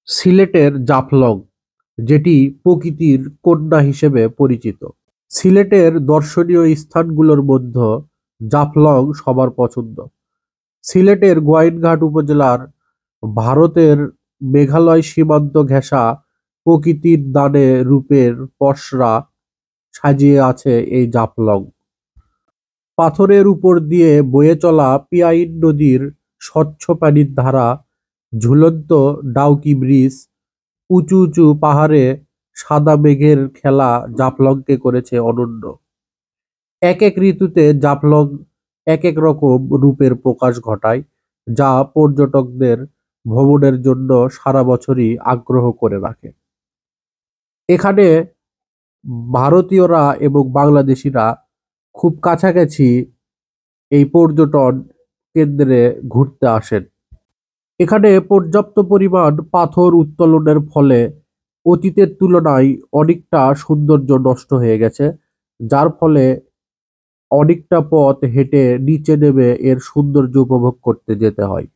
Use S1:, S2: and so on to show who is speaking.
S1: সিলেটের জাফলং, যেটি প্রকৃতির কন্যা হিসেবে পরিচিত। সিলেটের দর্শনীয় স্থানগুলোর মধ্যে জাফলং সবার পছন্দ। সিলেটের গোয়াইনঘাট উপজেলার ভারতের মেঘালয় সীমান্ত ঘেঁষা প্রকৃতির দানে রূপের পসরা সাজিয়ে আছে এই জাফলং। পাথরের উপর দিয়ে বয়ে চলা পিয়াইন নদীর স্বচ্ছ পানির ধারা, ঝুলন্ত ডাউকি ব্রিজ, উঁচু উঁচু পাহাড়ে সাদা মেঘের খেলা জাফলংকে করেছে অনন্য। এক এক ঋতুতে জাফলং এক এক রকম রূপের প্রকাশ ঘটায়, যা পর্যটকদের ভ্রমণের জন্য সারা বছরই আগ্রহ করে রাখে। এখানে ভারতীয়রা এবং বাংলাদেশিরা খুব কাছাকাছি এই পর্যটন কেন্দ্রে ঘুরতে আসেন। এখানে পর্যাপ্ত পরিমাণ পাথর উত্তোলনের ফলে অতীতের তুলনায় অনেকটা সৌন্দর্য নষ্ট হয়ে গেছে, যার ফলে অনেকটা পথ হেঁটে নিচে নেমে এর সৌন্দর্য উপভোগ করতে যেতে হয়।